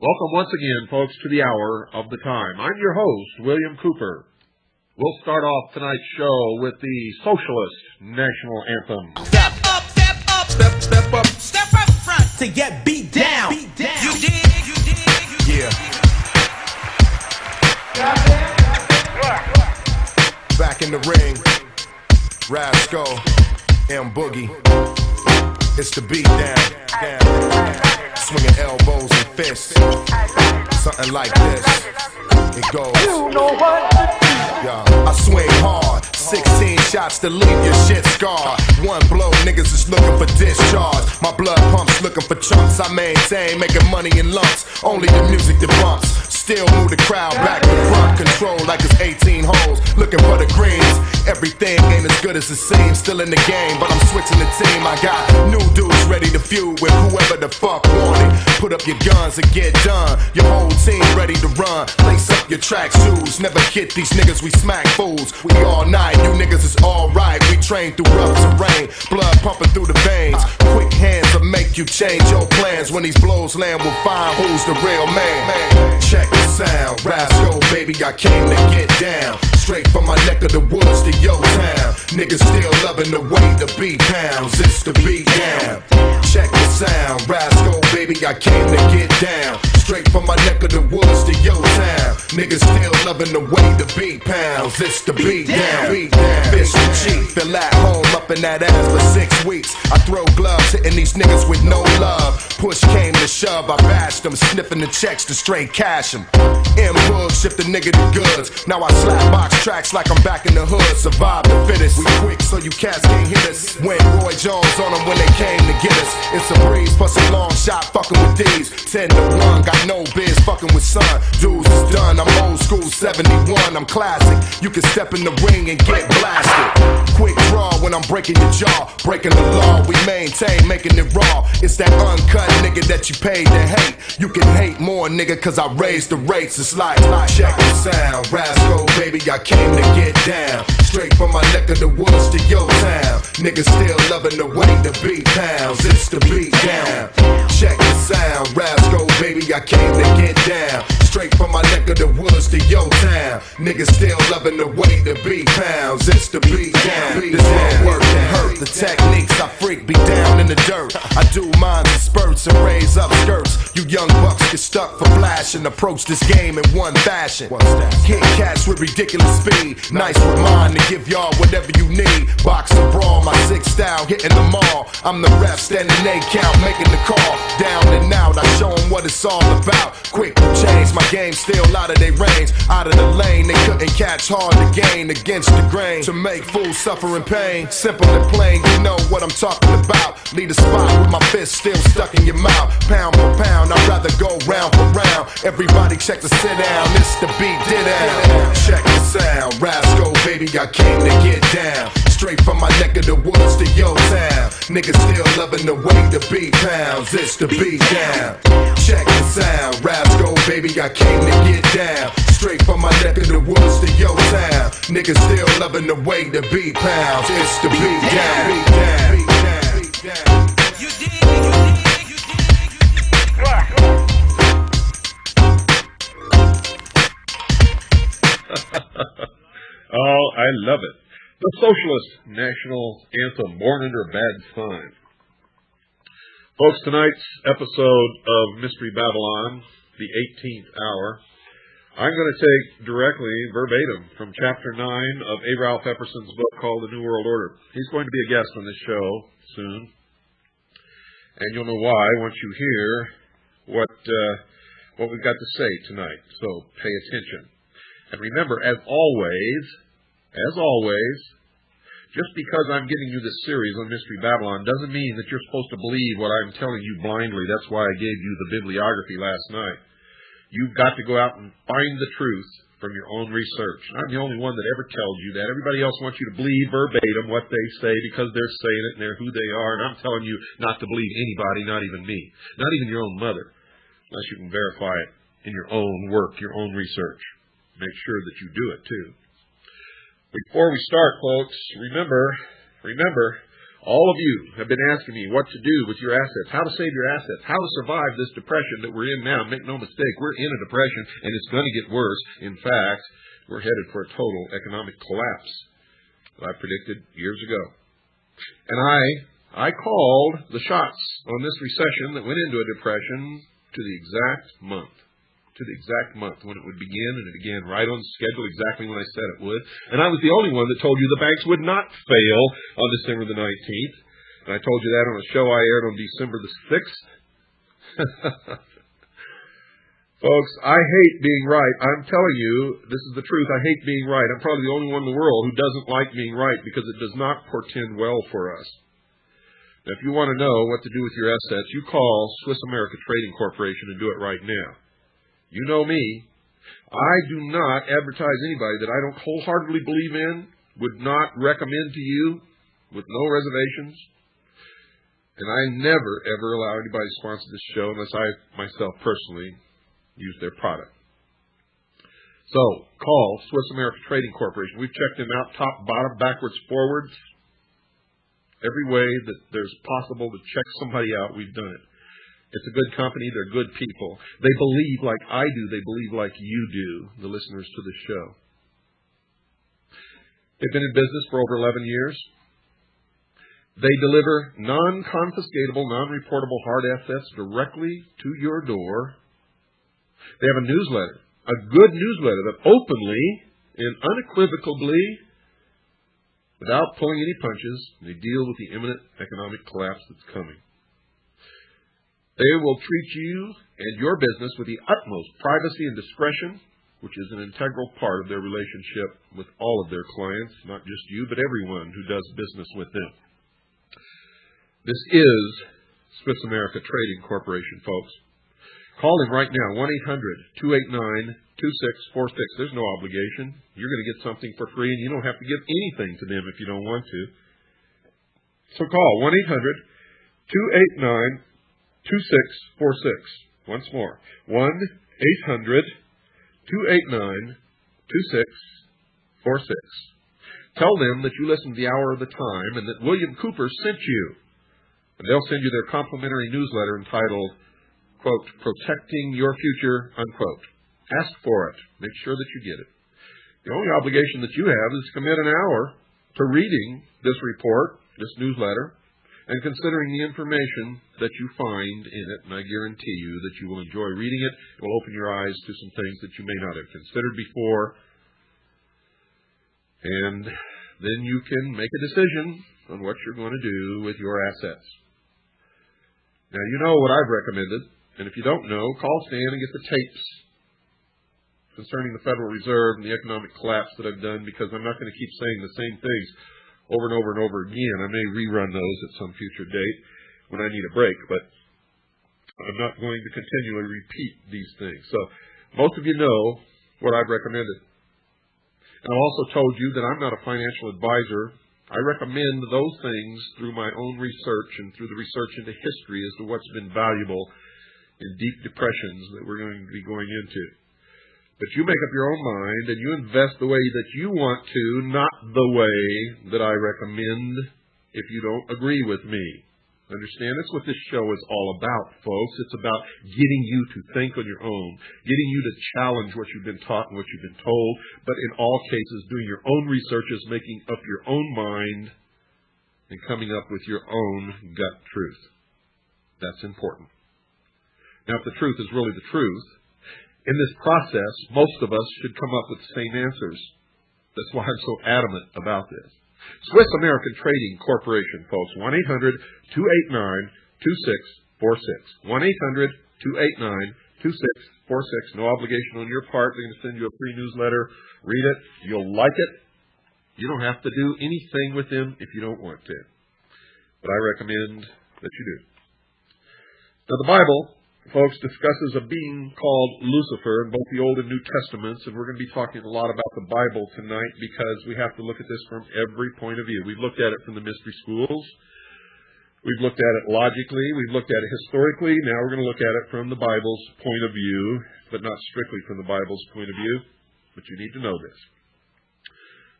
Welcome once again, folks, to the Hour of the Time. I'm your host, William Cooper. We'll start off tonight's show with the Socialist National Anthem. Step up, step up, step, step up, step up front to get beat down. Beat down. You dig, you dig, you dig. Yeah. Back in the ring, Rascal, M Boogie. It's the beat down. Swinging elbows and fists, something like this. It goes. You know what? Yeah. I swing hard, 16 shots to leave your shit scarred. One blow, niggas is looking for discharge. My blood pumps looking for chunks. I maintain, making money in lumps. Only the music that bumps. Still move the crowd back to front, control like it's 18 holes, looking for the greens. Everything ain't as good as it seems, still in the game, but I'm switching the team. I got new dudes ready to feud with whoever the fuck want it. Put up your guns and get done, your whole team ready to run. Lace up your track shoes, never get these niggas, we smack fools. We all night, you niggas is alright. We train through rough terrain, blood pumping through the veins. Quick hands will make you change your plans. When these blows land, we'll find who's the real man. Check the sound, Rascal, baby, I came to get down. Straight from my neck of the woods to your town. Niggas still loving the way the beat pounds. It's the beat down. Check the sound, Rascal, baby, I came to get down. Straight from my neck of the woods to your town. Niggas still loving the way the beat pounds. It's the beat down. Beat down. Fish the chief, feel at home up in that ass for 6 weeks. I throw gloves, hitting these niggas with no love. Push came to shove, I bashed them, sniffing the checks to straight cash them. M-Boog, shift the nigga to goods. Now I slap box tracks like I'm back in the hood. Survive the fittest. We quick so you cats can't hit us. Went Roy Jones on them when they came to get us. It's a breeze, plus a long shot fucking with these. 10 to 1, got no biz fucking with son. Dudes is done, I'm old school 71, I'm classic. You can step in the ring and get blasted. Quick draw when I'm breaking your jaw. Breaking the law, we maintain, making it raw. It's that uncut nigga that you paid to hate. You can hate more, nigga, cause I raised the rates. It's like check the sound, Rascal, baby, I came to get down. Straight from my neck of the woods to your town. Niggas still loving the way the beat pounds. It's the beat down. Check the sound, Rascal, baby, I came to get down. Straight from my neck of the woods to your town. Niggas still loving the way the beat pounds. It's the beat down. This won't work and hurt. The techniques I freak be down in the dirt. I do mine in spurts and raise up skirts. You young bucks get stuck for flashing. Approach this game in one fashion. Hit cats with ridiculous speed. Nice with mine to give y'all whatever you need. Box and brawl, my 6 style hitting them all. I'm the ref standing A count, making the call. Down and out, I show them what it's all about. Quick change, my game still out of their range. Out of the lane, they couldn't catch, hard to gain. Against the grain, to make fools suffer in pain. Simple and plain, you know what I'm talking about. Lead a spot with my fist still stuck in your mouth. Pound for pound, I'd rather go round for round. Everybody check the sit down, it's the beat did out. Check the sound, Rascal, baby, I came to get down. Straight from my neck of the woods to your town. Niggas still loving the way the beat pounds. It's the beat down. Check the sound, Rascal, baby, I came to get down. Straight from my neck of the woods to your town. Niggas still loving the way the beat pounds. It's the beat down. Beat down. Beat down. Beat down. You dig, you dig, you dig, you dig. Oh, I love it. The Socialist National Anthem, Born Under a Bad Sign. Folks, tonight's episode of Mystery Babylon, the 18th hour, I'm going to take directly, verbatim, from Chapter 9 of A. Ralph Epperson's book called The New World Order. He's going to be a guest on this show soon. And you'll know why once you hear what we've got to say tonight. So pay attention. And remember, as always, just because I'm giving you this series on Mystery Babylon doesn't mean that you're supposed to believe what I'm telling you blindly. That's why I gave you the bibliography last night. You've got to go out and find the truth from your own research. I'm the only one that ever tells you that. Everybody else wants you to believe verbatim what they say because they're saying it and they're who they are. And I'm telling you not to believe anybody, not even me, not even your own mother, unless you can verify it in your own work, your own research. Make sure that you do it too. Before we start, folks, remember, all of you have been asking me what to do with your assets, how to save your assets, how to survive this depression that we're in now. Make no mistake, we're in a depression, and it's going to get worse. In fact, we're headed for a total economic collapse that I predicted years ago. And I called the shots on this recession that went into a depression to the exact month when it would begin, and it began right on schedule, exactly when I said it would. And I was the only one that told you the banks would not fail on December the 19th. And I told you that on a show I aired on December the 6th. Folks, I hate being right. I'm telling you, this is the truth. I hate being right. I'm probably the only one in the world who doesn't like being right because it does not portend well for us. Now, if you want to know what to do with your assets, you call Swiss America Trading Corporation and do it right now. You know me. I do not advertise anybody that I don't wholeheartedly believe in, would not recommend to you with no reservations. And I never, ever allow anybody to sponsor this show unless I myself personally use their product. So, call Swiss America Trading Corporation. We've checked them out top, bottom, backwards, forwards. Every way that there's possible to check somebody out, we've done it. It's a good company. They're good people. They believe like I do. They believe like you do, the listeners to this show. They've been in business for over 11 years. They deliver non-confiscatable, non-reportable hard assets directly to your door. They have a newsletter, a good newsletter that openly and unequivocally, without pulling any punches, they deal with the imminent economic collapse that's coming. They will treat you and your business with the utmost privacy and discretion, which is an integral part of their relationship with all of their clients, not just you, but everyone who does business with them. This is Swiss America Trading Corporation, folks. Call them right now, 1-800-289-2646. There's no obligation. You're going to get something for free, and you don't have to give anything to them if you don't want to. So call 1-800-289-2646. Once more, 1-800-289-2646. Tell them that you listened to the Hour of the Time and that William Cooper sent you. And they'll send you their complimentary newsletter entitled, quote, Protecting Your Future, unquote. Ask for it. Make sure that you get it. The only obligation that you have is to commit an hour to reading this report, this newsletter, and considering the information that you find in it. And I guarantee you that you will enjoy reading it. It will open your eyes to some things that you may not have considered before. And then you can make a decision on what you're going to do with your assets. Now, you know what I've recommended. And if you don't know, call Stan and get the tapes concerning the Federal Reserve and the economic collapse that I've done, because I'm not going to keep saying the same things over and over and over again. I may rerun those at some future date when I need a break, but I'm not going to continually repeat these things. So most of you know what I've recommended. And I've also told you that I'm not a financial advisor. I recommend those things through my own research and through the research into history as to what's been valuable in deep depressions that we're going to be going into. But you make up your own mind and you invest the way that you want to, not the way that I recommend if you don't agree with me. Understand? That's what this show is all about, folks. It's about getting you to think on your own, getting you to challenge what you've been taught and what you've been told, but in all cases doing your own researches, making up your own mind, and coming up with your own gut truth. That's important. Now, if the truth is really the truth, In this process, most of us should come up with the same answers. That's why I'm so adamant about this. Swiss American Trading Corporation, folks, 1-800-289-2646. 1-800-289-2646. No obligation on your part. We're going to send you a free newsletter. Read it. You'll like it. You don't have to do anything with them if you don't want to. But I recommend that you do. Now, the Bible, folks, discusses a being called Lucifer in both the Old and New Testaments, and we're going to be talking a lot about the Bible tonight because we have to look at this from every point of view. We've looked at it from the mystery schools. We've looked at it logically. We've looked at it historically. Now we're going to look at it from the Bible's point of view, but not strictly from the Bible's point of view. But you need to know this.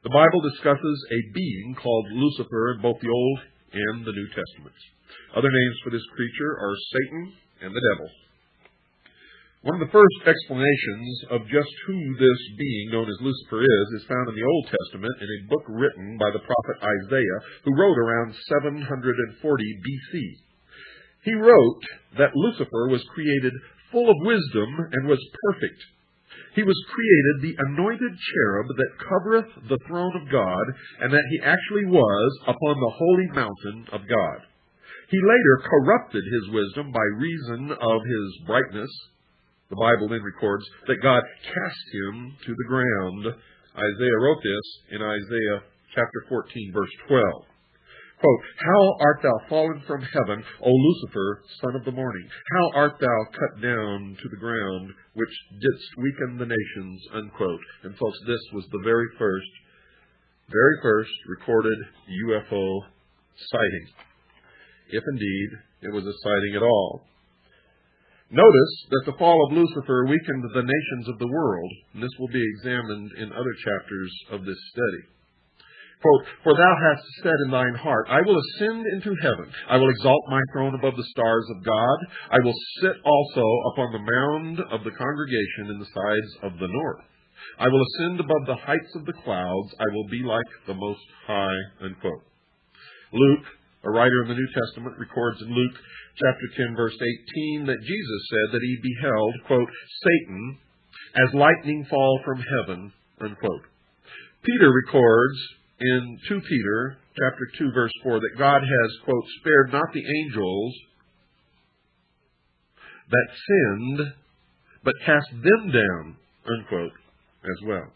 The Bible discusses a being called Lucifer in both the Old and the New Testaments. Other names for this creature are Satan and the devil. One of the first explanations of just who this being known as Lucifer is found in the Old Testament in a book written by the prophet Isaiah, who wrote around 740 BC. He wrote that Lucifer was created full of wisdom and was perfect. He was created the anointed cherub that covereth the throne of God, and that he actually was upon the holy mountain of God. He later corrupted his wisdom by reason of his brightness. The Bible then records that God cast him to the ground. Isaiah wrote this in Isaiah chapter 14, verse 12. Quote, "How art thou fallen from heaven, O Lucifer, son of the morning? How art thou cut down to the ground, which didst weaken the nations?" Unquote. And folks, this was the very first recorded UFO sighting. If indeed it was a sighting at all. Notice that the fall of Lucifer weakened the nations of the world, and this will be examined in other chapters of this study. Quote, "For thou hast said in thine heart, I will ascend into heaven. I will exalt my throne above the stars of God. I will sit also upon the mound of the congregation in the sides of the north. I will ascend above the heights of the clouds. I will be like the Most High." Unquote. Luke, a writer in the New Testament, records in Luke chapter 10, verse 18, that Jesus said that he beheld, quote, "Satan as lightning fall from heaven," unquote. Peter records in 2 Peter chapter 2, verse 4, that God has, quote, "spared not the angels that sinned, but cast them down," unquote, as well.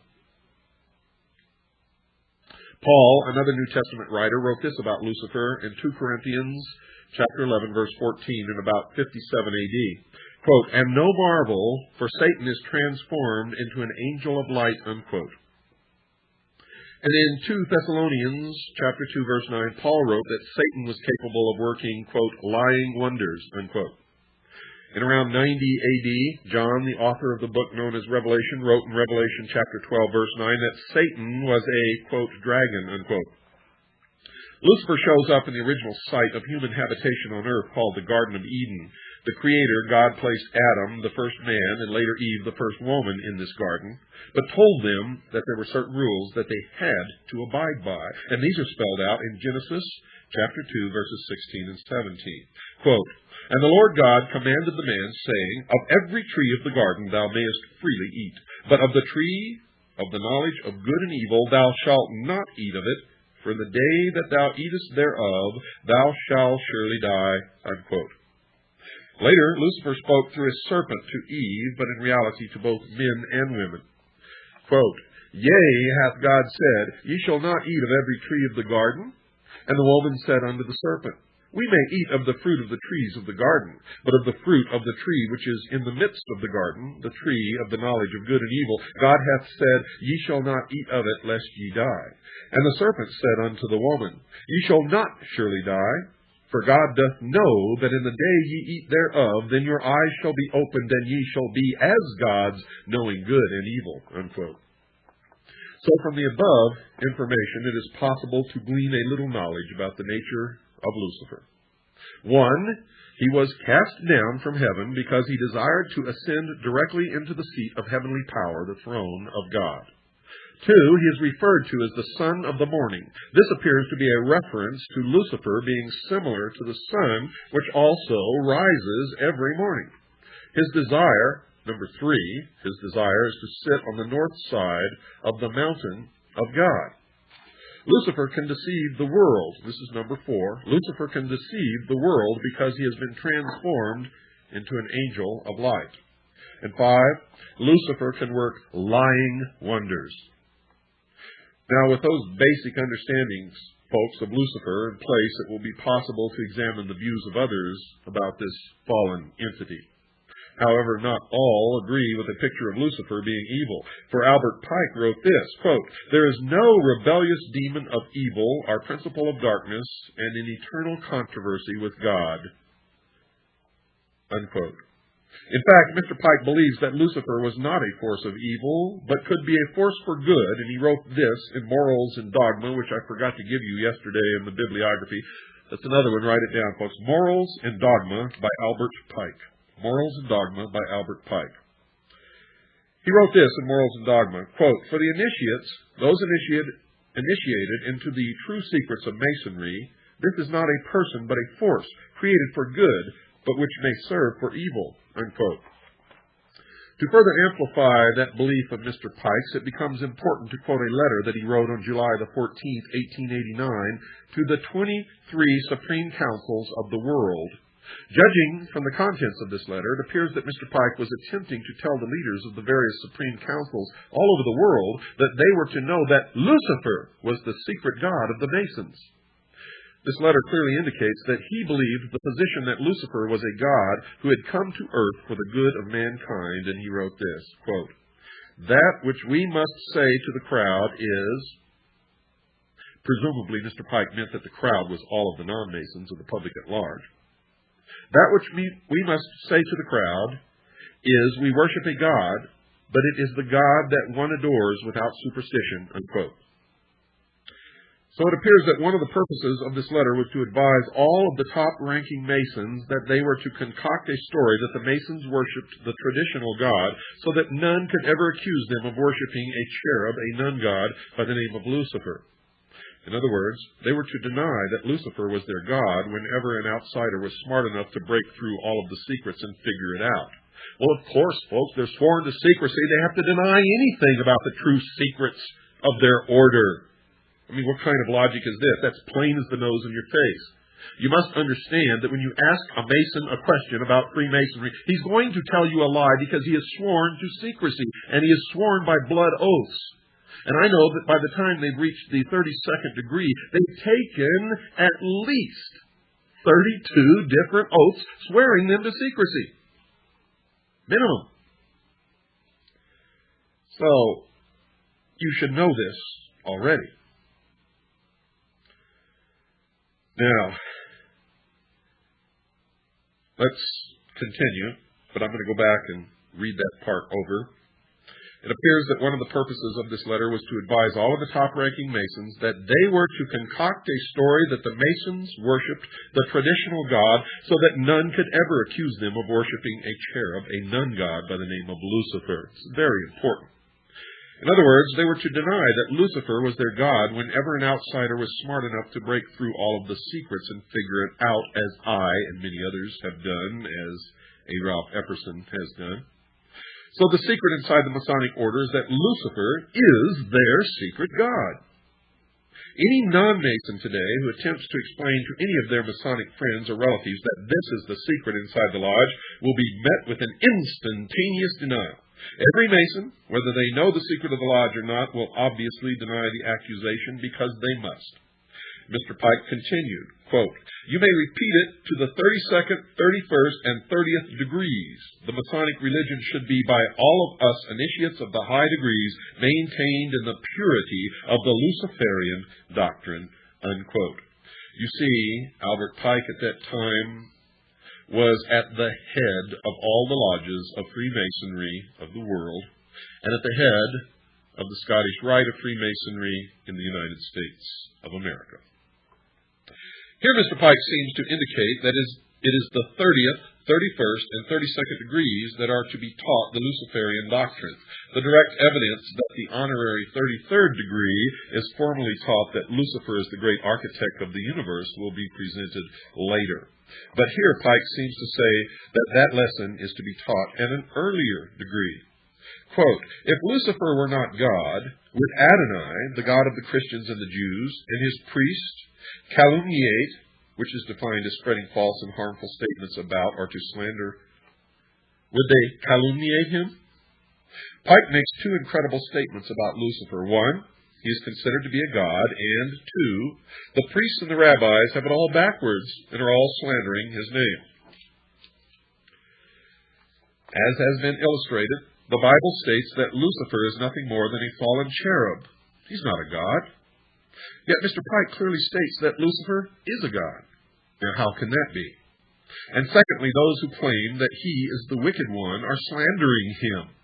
Paul, another New Testament writer, wrote this about Lucifer in 2 Corinthians chapter 11, verse 14, in about 57 AD. Quote, "And no marvel, for Satan is transformed into an angel of light," unquote. And in 2 Thessalonians chapter 2, verse 9, Paul wrote that Satan was capable of working, quote, "lying wonders," unquote. In around 90 AD, John, the author of the book known as Revelation, wrote in Revelation chapter 12, verse 9, that Satan was a, quote, "dragon," unquote. Lucifer shows up in the original site of human habitation on earth called the Garden of Eden. The Creator, God, placed Adam, the first man, and later Eve, the first woman, in this garden, but told them that there were certain rules that they had to abide by. And these are spelled out in Genesis chapter 2, verses 16 and 17. Quote, "And the Lord God commanded the man, saying, Of every tree of the garden thou mayest freely eat, but of the tree of the knowledge of good and evil thou shalt not eat of it, for in the day that thou eatest thereof thou shalt surely die," unquote. Later, Lucifer spoke through a serpent to Eve, but in reality to both men and women. Quote, "Yea, hath God said, Ye shall not eat of every tree of the garden? And the woman said unto the serpent, We may eat of the fruit of the trees of the garden, but of the fruit of the tree which is in the midst of the garden, the tree of the knowledge of good and evil, God hath said, Ye shall not eat of it, lest ye die. And the serpent said unto the woman, Ye shall not surely die, for God doth know that in the day ye eat thereof, then your eyes shall be opened, and ye shall be as gods, knowing good and evil." Unquote. So from the above information, it is possible to glean a little knowledge about the nature of Lucifer. 1, he was cast down from heaven because he desired to ascend directly into the seat of heavenly power, the throne of God. 2, he is referred to as the son of the morning. This appears to be a reference to Lucifer being similar to the sun, which also rises every morning. His desire, Number 3, his desire is to sit on the north side of the mountain of God. Lucifer can deceive the world. This is number 4. Lucifer can deceive the world because he has been transformed into an angel of light. And 5, Lucifer can work lying wonders. Now, with those basic understandings, folks, of Lucifer in place, it will be possible to examine the views of others about this fallen entity. However, not all agree with the picture of Lucifer being evil. For Albert Pike wrote this, quote, "There is no rebellious demon of evil, our principle of darkness, and in eternal controversy with God." Unquote. In fact, Mr. Pike believes that Lucifer was not a force of evil, but could be a force for good, and he wrote this in Morals and Dogma, which I forgot to give you yesterday in the bibliography. That's another one. Write it down, folks. Morals and Dogma by Albert Pike. Morals and Dogma by Albert Pike. He wrote this in Morals and Dogma, quote, "For the initiates, those initiated into the true secrets of Masonry, this is not a person but a force, created for good, but which may serve for evil." Unquote. To further amplify that belief of Mr. Pike's, it becomes important to quote a letter that he wrote on July the 14th, 1889, to the 23 Supreme Councils of the world. Judging from the contents of this letter, it appears that Mr. Pike was attempting to tell the leaders of the various Supreme Councils all over the world that they were to know that Lucifer was the secret god of the Masons. This letter clearly indicates that he believed the position that Lucifer was a god who had come to earth for the good of mankind, and he wrote this, quote, "That which we must say to the crowd is," presumably Mr. Pike meant that the crowd was all of the non-Masons or the public at large, "that which we must say to the crowd is, we worship a God, but it is the God that one adores without superstition." Unquote. So it appears that one of the purposes of this letter was to advise all of the top-ranking Masons that they were to concoct a story that the Masons worshipped the traditional God, so that none could ever accuse them of worshipping a cherub, a nun god, by the name of Lucifer. In other words, they were to deny that Lucifer was their god whenever an outsider was smart enough to break through all of the secrets and figure it out. Well, of course, folks, they're sworn to secrecy. They have to deny anything about the true secrets of their order. I mean, what kind of logic is this? That's plain as the nose in your face. You must understand that when you ask a Mason a question about Freemasonry, he's going to tell you a lie because he is sworn to secrecy, and he is sworn by blood oaths. And I know that by the time they've reached the 32nd degree, they've taken at least 32 different oaths swearing them to secrecy. Minimum. So, you should know this already. Now, let's continue, but I'm going to go back and read that part over. It appears that one of the purposes of this letter was to advise all of the top-ranking Masons that they were to concoct a story that the Masons worshipped the traditional God so that none could ever accuse them of worshipping a cherub, a nun god by the name of Lucifer. It's very important. In other words, they were to deny that Lucifer was their god whenever an outsider was smart enough to break through all of the secrets and figure it out, as I and many others have done, as A. Ralph Epperson has done. So the secret inside the Masonic order is that Lucifer is their secret god. Any non-Mason today who attempts to explain to any of their Masonic friends or relatives that this is the secret inside the lodge will be met with an instantaneous denial. Every Mason, whether they know the secret of the lodge or not, will obviously deny the accusation because they must. Mr. Pike continued, quote, "You may repeat it to the 32nd, 31st, and 30th degrees. The Masonic religion should be by all of us initiates of the high degrees maintained in the purity of the Luciferian doctrine." Unquote. You see, Albert Pike at that time was at the head of all the lodges of Freemasonry of the world, and at the head of the Scottish Rite of Freemasonry in the United States of America. Here Mr. Pike seems to indicate that it is the 30th, 31st, and 32nd degrees that are to be taught the Luciferian doctrine. The direct evidence that the honorary 33rd degree is formally taught that Lucifer is the great architect of the universe will be presented later. But here Pike seems to say that that lesson is to be taught at an earlier degree. Quote, if Lucifer were not God, would Adonai, the God of the Christians and the Jews, and his priests calumniate, which is defined as spreading false and harmful statements about or to slander, would they calumniate him? Pike makes two incredible statements about Lucifer. One, he is considered to be a god, and two, the priests and the rabbis have it all backwards and are all slandering his name. As has been illustrated, the Bible states that Lucifer is nothing more than a fallen cherub. He's not a god. Yet Mr. Pike clearly states that Lucifer is a god. Now, how can that be? And secondly, those who claim that he is the wicked one are slandering him.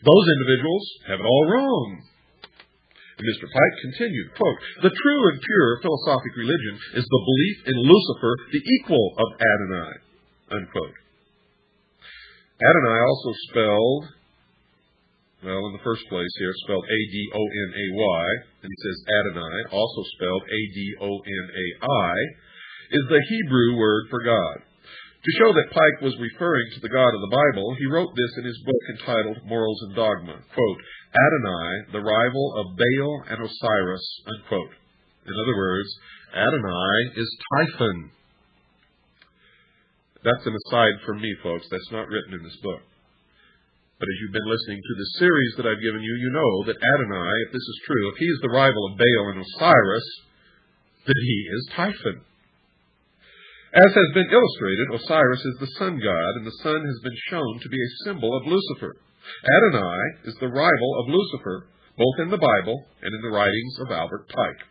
Those individuals have it all wrong. And Mr. Pike continued, quote, the true and pure philosophic religion is the belief in Lucifer, the equal of Adonai, unquote. Adonai also spelled, well, in the first place here, it's spelled A-D-O-N-A-Y, and he says Adonai, also spelled A-D-O-N-A-I, is the Hebrew word for God. To show that Pike was referring to the God of the Bible, he wrote this in his book entitled Morals and Dogma, quote, Adonai, the rival of Baal and Osiris, unquote. In other words, Adonai is Typhon. That's an aside from me, folks. That's not written in this book. But as you've been listening to the series that I've given you, you know that Adonai, if this is true, if he is the rival of Baal and Osiris, then he is Typhon. As has been illustrated, Osiris is the sun god, and the sun has been shown to be a symbol of Lucifer. Adonai is the rival of Lucifer, both in the Bible and in the writings of Albert Pike.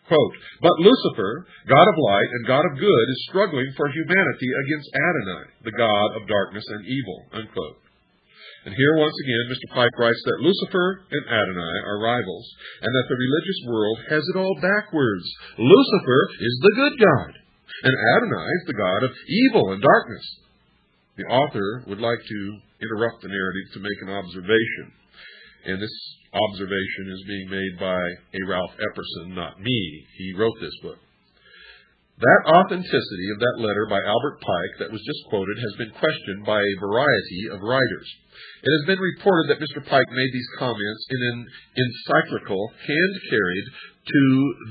Quote, but Lucifer, God of light and God of good, is struggling for humanity against Adonai, the God of darkness and evil, unquote. And here once again Mr. Pike writes that Lucifer and Adonai are rivals, and that the religious world has it all backwards. Lucifer is the good God, and Adonai is the God of evil and darkness. The author would like to interrupt the narrative to make an observation, and this observation is being made by a Ralph Epperson, not me. He wrote this book. That authenticity of that letter by Albert Pike that was just quoted has been questioned by a variety of writers. It has been reported that Mr. Pike made these comments in an encyclical hand-carried to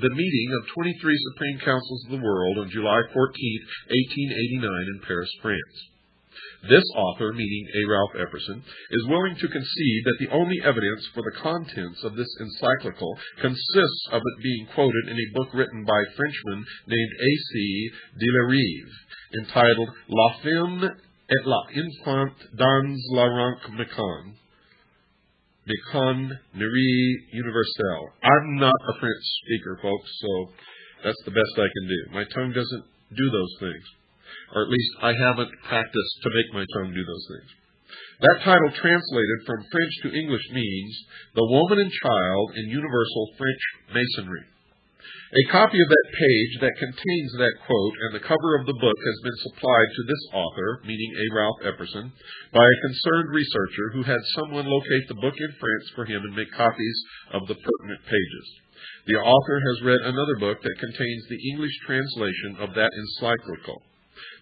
the meeting of 23 Supreme Councils of the World on July 14, 1889 in Paris, France. This author, meaning A. Ralph Epperson, is willing to concede that the only evidence for the contents of this encyclical consists of it being quoted in a book written by a Frenchman named A.C. de la Rive, entitled La Femme et l'Enfant dans la Ranque Méconnerie Universelle. I'm not a French speaker, folks, so that's the best I can do. My tongue doesn't do those things. Or at least I haven't practiced to make my tongue do those things. That title translated from French to English means The Woman and Child in Universal French Masonry. A copy of that page that contains that quote and the cover of the book has been supplied to this author, meaning A. Ralph Epperson, by a concerned researcher who had someone locate the book in France for him and make copies of the pertinent pages. The author has read another book that contains the English translation of that encyclical.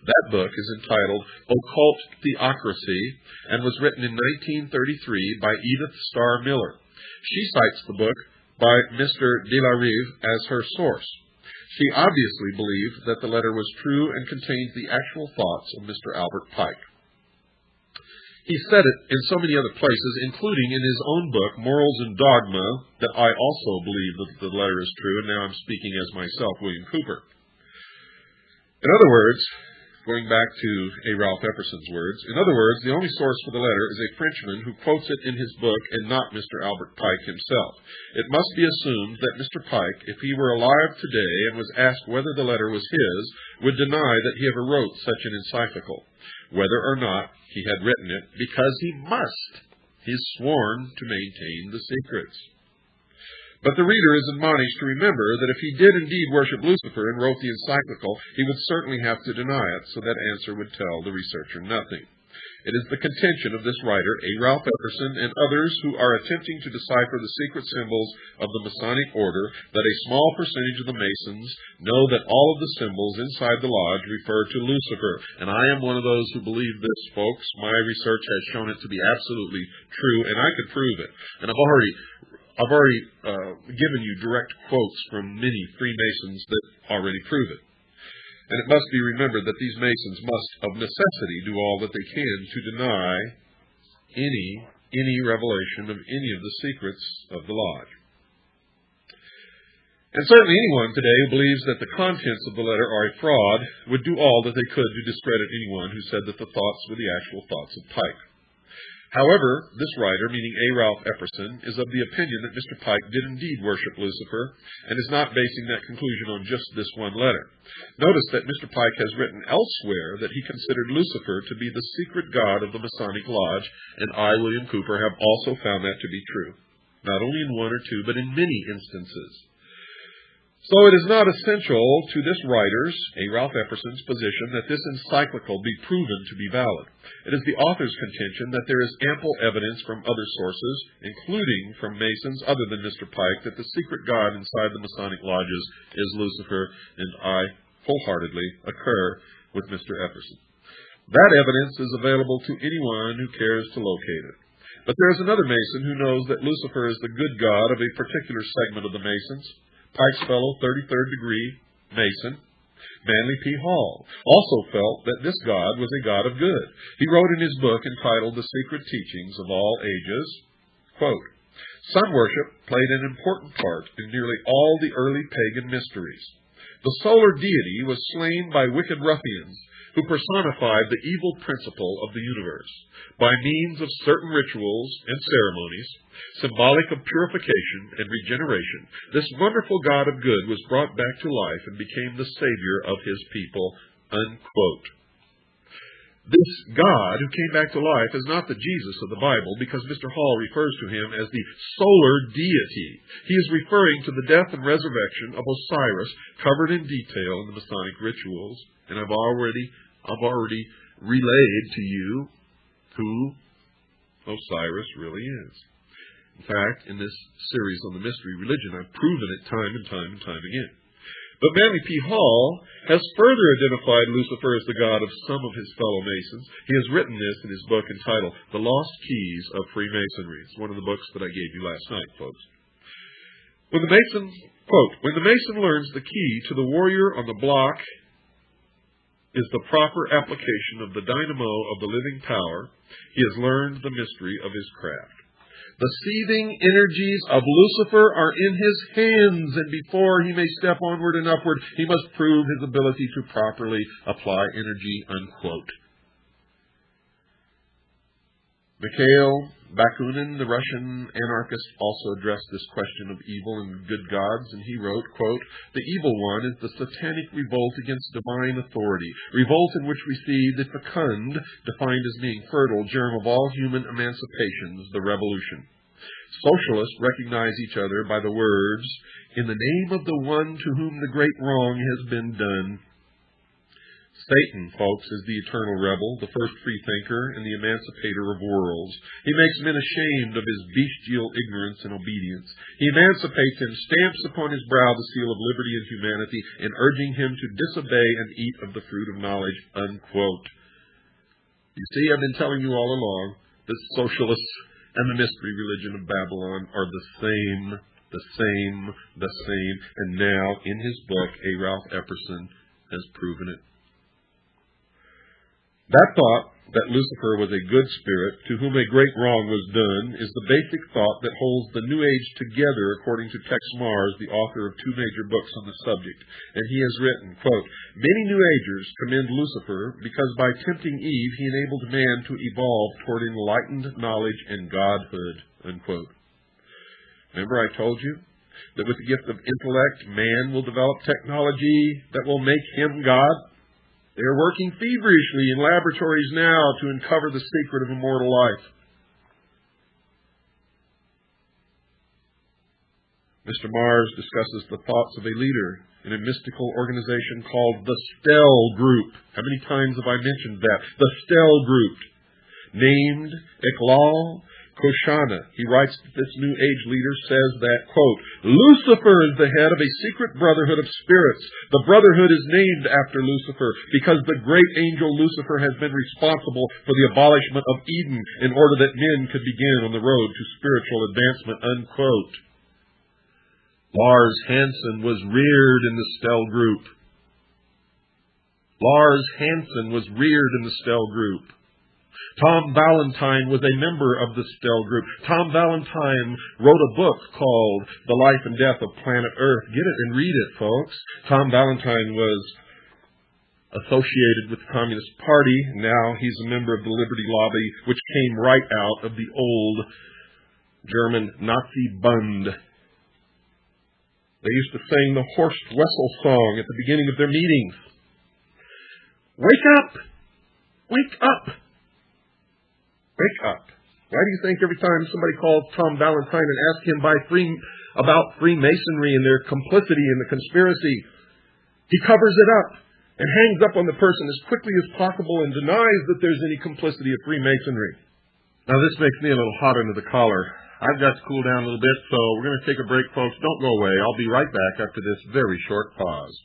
That book is entitled Occult Theocracy and was written in 1933 by Edith Starr Miller. She cites the book by Mr. de la Rive as her source. She obviously believed that the letter was true and contained the actual thoughts of Mr. Albert Pike. He said it in so many other places, including in his own book, Morals and Dogma, that I also believe that the letter is true, and now I'm speaking as myself, William Cooper. In other words, going back to A. Ralph Epperson's words, in other words, the only source for the letter is a Frenchman who quotes it in his book and not Mr. Albert Pike himself. It must be assumed that Mr. Pike, if he were alive today and was asked whether the letter was his, would deny that he ever wrote such an encyclical, whether or not he had written it, because he must. He is sworn to maintain the secrets. But the reader is admonished to remember that if he did indeed worship Lucifer and wrote the encyclical, he would certainly have to deny it, so that answer would tell the researcher nothing. It is the contention of this writer, A. Ralph Epperson, and others who are attempting to decipher the secret symbols of the Masonic order that a small percentage of the Masons know that all of the symbols inside the lodge refer to Lucifer. And I am one of those who believe this, folks. My research has shown it to be absolutely true, and I could prove it. And I've already given you direct quotes from many Freemasons that already prove it. And it must be remembered that these Masons must, of necessity, do all that they can to deny any revelation of any of the secrets of the lodge. And certainly anyone today who believes that the contents of the letter are a fraud would do all that they could to discredit anyone who said that the thoughts were the actual thoughts of Pike. However, this writer, meaning A. Ralph Epperson, is of the opinion that Mr. Pike did indeed worship Lucifer, and is not basing that conclusion on just this one letter. Notice that Mr. Pike has written elsewhere that he considered Lucifer to be the secret god of the Masonic Lodge, and I, William Cooper, have also found that to be true, not only in one or two, but in many instances. So it is not essential to this writer's, A. Ralph Epperson's, position that this encyclical be proven to be valid. It is the author's contention that there is ample evidence from other sources, including from Masons other than Mr. Pike, that the secret god inside the Masonic lodges is Lucifer, and I wholeheartedly concur with Mr. Epperson. That evidence is available to anyone who cares to locate it. But there is another Mason who knows that Lucifer is the good god of a particular segment of the Masons. Pike's fellow 33rd degree Mason, Manly P. Hall, also felt that this God was a God of good. He wrote in his book entitled The Secret Teachings of All Ages, quote, "Sun worship played an important part in nearly all the early pagan mysteries. The solar deity was slain by wicked ruffians who personified the evil principle of the universe. By means of certain rituals and ceremonies, symbolic of purification and regeneration, this wonderful God of good was brought back to life and became the savior of his people," unquote. This God who came back to life is not the Jesus of the Bible, because Mr. Hall refers to him as the solar deity. He is referring to the death and resurrection of Osiris, covered in detail in the Masonic rituals. And I've already relayed to you who Osiris really is. In fact, in this series on the mystery religion, I've proven it time and time again. But Manly P. Hall has further identified Lucifer as the god of some of his fellow Masons. He has written this in his book entitled The Lost Keys of Freemasonry. It's one of the books that I gave you last night, folks. When the Mason, quote, "When the Mason learns the key to the warrior on the block is the proper application of the dynamo of the living power, he has learned the mystery of his craft. The seething energies of Lucifer are in his hands, and before he may step onward and upward, he must prove his ability to properly apply energy," unquote. Mikhail Bakunin, the Russian anarchist, also addressed this question of evil and good gods, and he wrote, quote, "The evil one is the satanic revolt against divine authority, revolt in which we see the fecund, defined as being fertile, germ of all human emancipations, the revolution. Socialists recognize each other by the words, 'In the name of the one to whom the great wrong has been done.' Satan, folks, is the eternal rebel, the first freethinker, and the emancipator of worlds. He makes men ashamed of his bestial ignorance and obedience. He emancipates him, stamps upon his brow the seal of liberty and humanity, and urging him to disobey and eat of the fruit of knowledge," unquote. You see, I've been telling you all along that socialists and the mystery religion of Babylon are the same. And now, in his book, A. Ralph Epperson has proven it. That thought, that Lucifer was a good spirit to whom a great wrong was done, is the basic thought that holds the New Age together, according to Tex Mars, the author of 2 major books on the subject. And he has written, quote, "Many New Agers commend Lucifer because by tempting Eve he enabled man to evolve toward enlightened knowledge and godhood," unquote. Remember I told you that with the gift of intellect, man will develop technology that will make him God? They are working feverishly in laboratories now to uncover the secret of immortal life. Mr. Mars discusses the thoughts of a leader in a mystical organization called the Stell Group. How many times have I mentioned that? The Stell Group. named Iqbal Khoshana. He writes that this New Age leader says that, quote, Lucifer is the head of a secret brotherhood of spirits. The brotherhood is named after Lucifer because the great angel Lucifer has been responsible for the abolishment of Eden in order that men could begin on the road to spiritual advancement, unquote. Lars Hansen was reared in the Stell group. Lars Hansen was reared in the Stell group. Tom Valentine was a member of the Stell group. Tom Valentine wrote a book called The Life and Death of Planet Earth. Get it and read it, folks. Tom Valentine was associated with the Communist Party. Now he's a member of the Liberty Lobby, which came right out of the old German Nazi Bund. They used to sing the Horst Wessel song at the beginning of their meetings. Wake up! Wake up! Wake up. Why do you think every time somebody calls Tom Valentine and asks him about Freemasonry and their complicity in the conspiracy, he covers it up and hangs up on the person as quickly as possible and denies that there's any complicity of Freemasonry? Now, this makes me a little hot under the collar. I've got to cool down a little bit, so we're going to take a break, folks. Don't go away. I'll be right back after this very short pause.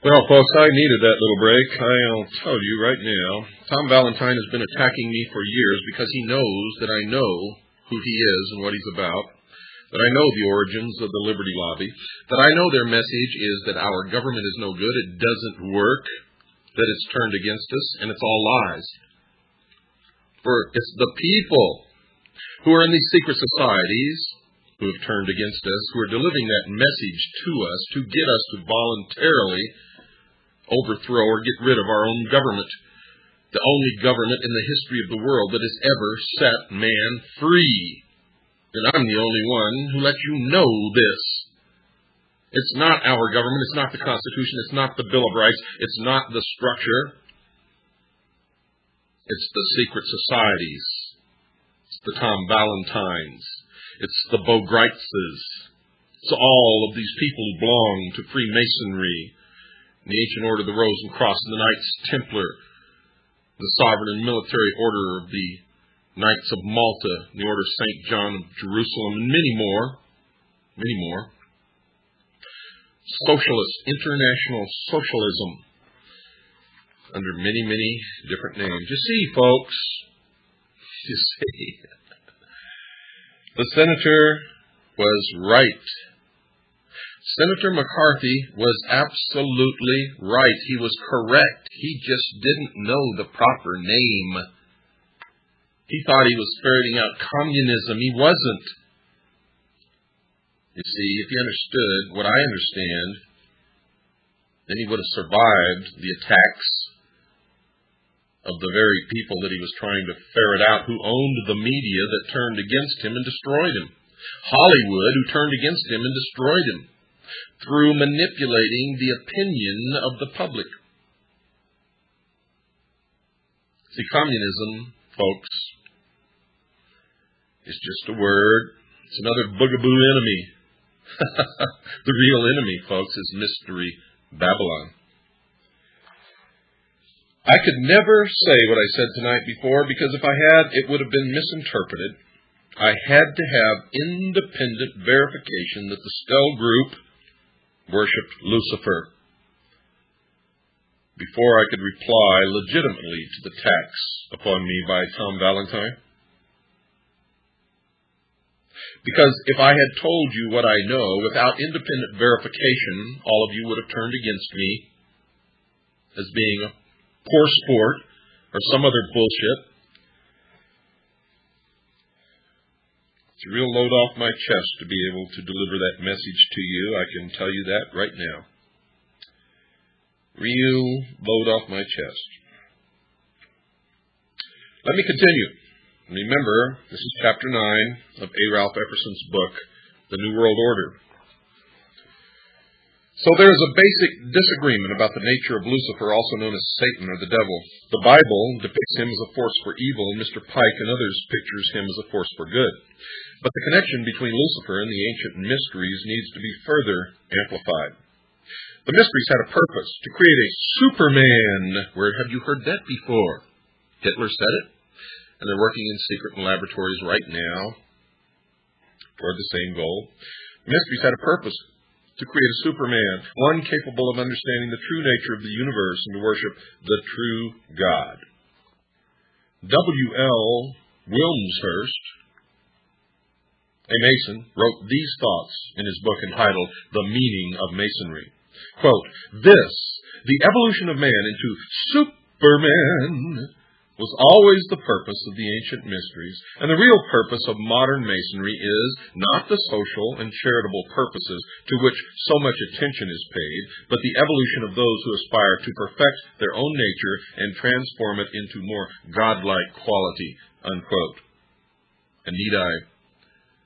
Well, folks, I needed that little break. I'll tell you right now, Tom Valentine has been attacking me for years because he knows that I know who he is and what he's about, that I know the origins of the Liberty Lobby, that I know their message is that our government is no good, it doesn't work, that it's turned against us, and it's all lies. For it's the people who are in these secret societies who have turned against us, who are delivering that message to us to get us to voluntarily overthrow or get rid of our own government, the only government in the history of the world that has ever set man free. And I'm the only one who lets you know this. It's not our government, it's not the Constitution, it's not the Bill of Rights, it's not the structure. It's the secret societies. It's the Tom Valentines. It's the Bo Greitzes. It's all of these people who belong to Freemasonry, the Ancient Order of the Rose and Cross, and the Knights Templar, the Sovereign and Military Order of the Knights of Malta, the Order of St. John of Jerusalem, and many more. Many more. Socialist, international socialism, under many, many different names. You see, folks, you see, the senator was right. Senator McCarthy was absolutely right. He was correct. He just didn't know the proper name. He thought he was ferreting out communism. He wasn't. You see, if he understood what I understand, then he would have survived the attacks of the very people that he was trying to ferret out, who owned the media that turned against him and destroyed him. Hollywood, who turned against him and destroyed him through manipulating the opinion of the public. See, communism, folks, is just a word. It's another boogaboo enemy. The real enemy, folks, is Mystery Babylon. I could never say what I said tonight before, because if I had, it would have been misinterpreted. I had to have independent verification that the Stell group worshipped Lucifer before I could reply legitimately to the attacks upon me by Tom Valentine. Because if I had told you what I know without independent verification, all of you would have turned against me as being a poor sport or some other bullshit. It's a real load off my chest to be able to deliver that message to you. I can tell you that right now. Real load off my chest. Let me continue. Remember, this is chapter 9 of A. Ralph Epperson's book, The New World Order. So there is a basic disagreement about the nature of Lucifer, also known as Satan or the devil. The Bible depicts him as a force for evil, and Mr. Pike and others pictures him as a force for good. But the connection between Lucifer and the ancient mysteries needs to be further amplified. The mysteries had a purpose, to create a Superman. Where have you heard that before? Hitler said it, and they're working in secret laboratories right now toward the same goal. The mysteries had a purpose, to create a Superman, one capable of understanding the true nature of the universe and to worship the true God. W.L. Wilmshurst, a Mason, wrote these thoughts in his book entitled The Meaning of Masonry. Quote, "This, the evolution of man into Superman, was always the purpose of the ancient mysteries, and the real purpose of modern Masonry is not the social and charitable purposes to which so much attention is paid, but the evolution of those who aspire to perfect their own nature and transform it into more godlike quality." Unquote. And need I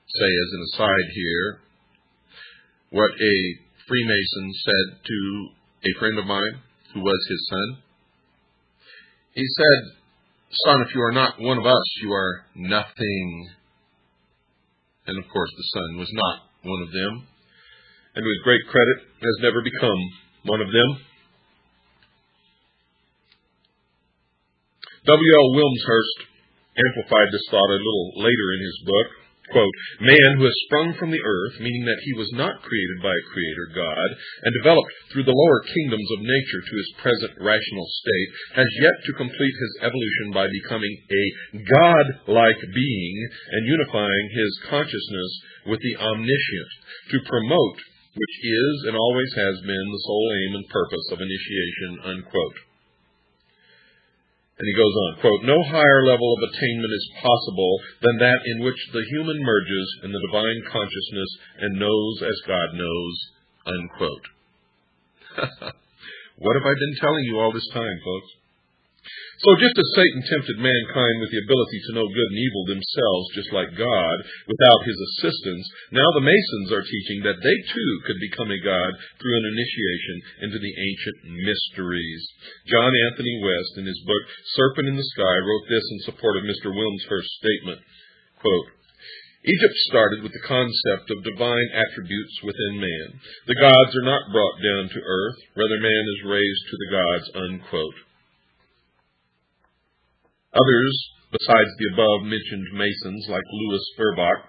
say as an aside here, what a Freemason said to a friend of mine who was his son? He said, "Son, if you are not one of us, you are nothing." And of course the son was not one of them, and to his great credit has never become one of them. W.L. Wilmshurst amplified this thought a little later in his book. Quote, "Man who has sprung from the earth, meaning that he was not created by a creator God, and developed through the lower kingdoms of nature to his present rational state, has yet to complete his evolution by becoming a God-like being and unifying his consciousness with the omniscient, to promote which is and always has been the sole aim and purpose of initiation." Unquote. And he goes on, quote, "No higher level of attainment is possible than that in which the human merges in the divine consciousness and knows as God knows." Unquote. What have I been telling you all this time, folks? So just as Satan tempted mankind with the ability to know good and evil themselves, just like God, without his assistance, now the Masons are teaching that they too could become a God through an initiation into the ancient mysteries. John Anthony West, in his book Serpent in the Sky, wrote this in support of Mr. Wilmshurst's statement, quote, "Egypt started with the concept of divine attributes within man. The gods are not brought down to earth, rather man is raised to the gods." Unquote. Others, besides the above-mentioned Masons, like Louis Feuerbach,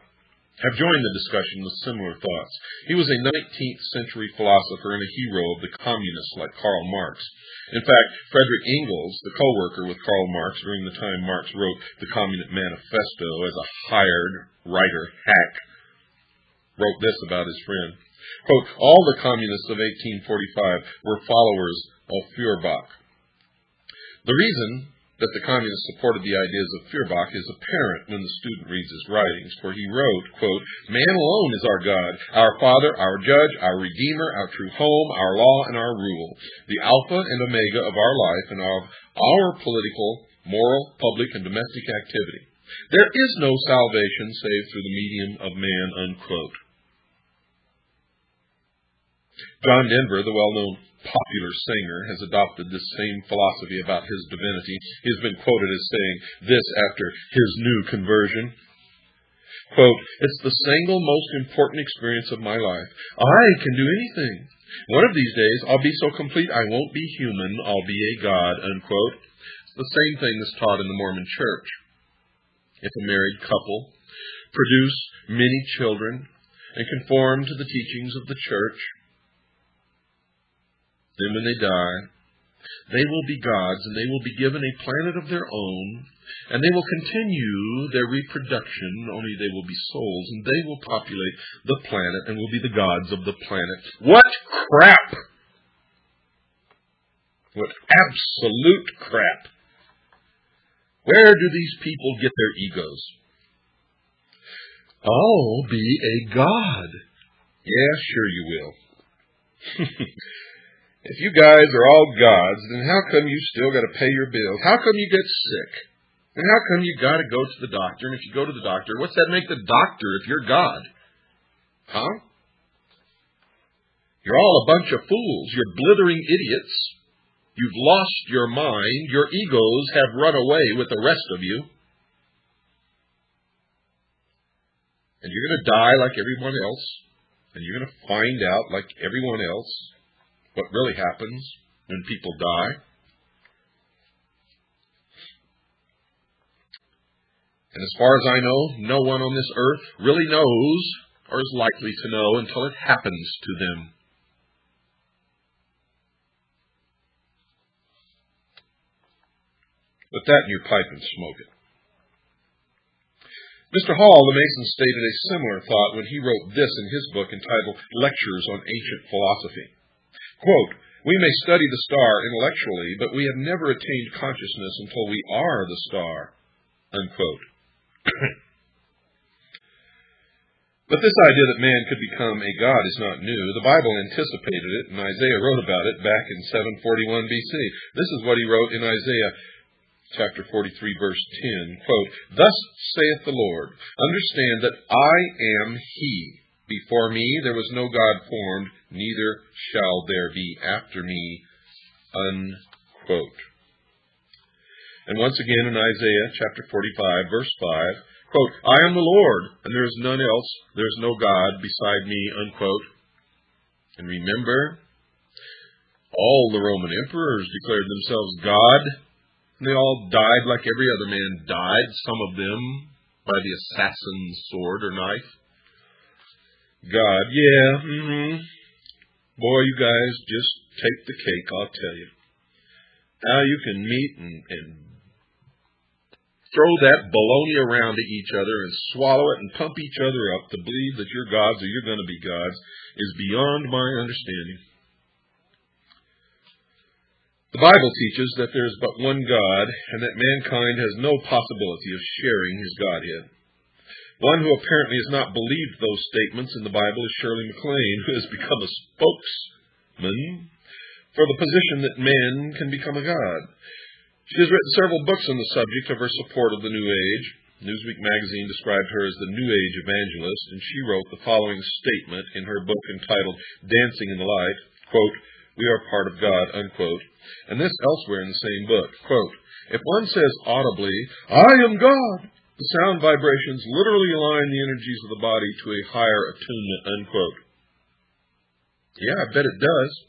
have joined the discussion with similar thoughts. He was a 19th century philosopher and a hero of the communists like Karl Marx. In fact, Frederick Engels, the co-worker with Karl Marx during the time Marx wrote the Communist Manifesto as a hired writer hack, wrote this about his friend. Quote, "All the communists of 1845 were followers of Feuerbach. The reason that the communists supported the ideas of Feuerbach is apparent when the student reads his writings, for he wrote, quote, 'Man alone is our God, our Father, our Judge, our Redeemer, our true home, our law, and our rule, the Alpha and Omega of our life and of our political, moral, public, and domestic activity. There is no salvation save through the medium of man.'" Unquote. John Denver, the well-known popular singer, has adopted this same philosophy about his divinity. He has been quoted as saying this after his new conversion. Quote, "It's the single most important experience of my life. I can do anything. One of these days I'll be so complete I won't be human, I'll be a god." Unquote. It's the same thing that's taught in the Mormon Church. If a married couple produce many children and conform to the teachings of the church, then when they die, they will be gods, and they will be given a planet of their own, and they will continue their reproduction, only they will be souls, and they will populate the planet and will be the gods of the planet. What crap! What absolute crap! Where do these people get their egos? I'll be a god. Yeah, sure you will. If you guys are all gods, then how come you still got to pay your bills? How come you get sick? And how come you got to go to the doctor? And if you go to the doctor, what's that make the doctor if you're God? Huh? You're all a bunch of fools. You're blithering idiots. You've lost your mind. Your egos have run away with the rest of you. And you're going to die like everyone else. And you're going to find out like everyone else. what really happens when people die. And as far as I know, no one on this earth really knows or is likely to know until it happens to them. Put that in your pipe and smoke it. Mr. Hall, the Mason, stated a similar thought when he wrote this in his book entitled Lectures on Ancient Philosophy. Quote, "We may study the star intellectually, but we have never attained consciousness until we are the star." Unquote. But this idea that man could become a god is not new. The Bible anticipated it, and Isaiah wrote about it back in 741 BC. This is what he wrote in Isaiah chapter 43, verse 10. Quote, "Thus saith the Lord, understand that I am He. Before me there was no God formed, neither shall there be after me." Unquote. And once again in Isaiah chapter 45, verse 5, quote, "I am the Lord, and there is none else. There is no God beside me." Unquote. And remember, all the Roman emperors declared themselves God. And they all died like every other man died, some of them by the assassin's sword or knife. God, yeah, boy, you guys just take the cake, I'll tell you. How you can meet and throw that baloney around to each other and swallow it and pump each other up to believe that you're gods or you're going to be gods is beyond my understanding. The Bible teaches that there is but one God and that mankind has no possibility of sharing his Godhead. One who apparently has not believed those statements in the Bible is Shirley MacLaine, who has become a spokesman for the position that man can become a god. She has written several books on the subject of her support of the New Age. Newsweek magazine described her as the New Age evangelist, and she wrote the following statement in her book entitled Dancing in the Light, quote, "We are part of God," unquote, and this elsewhere in the same book, quote, "If one says audibly, 'I am God,' the sound vibrations literally align the energies of the body to a higher attunement," unquote. Yeah, I bet it does.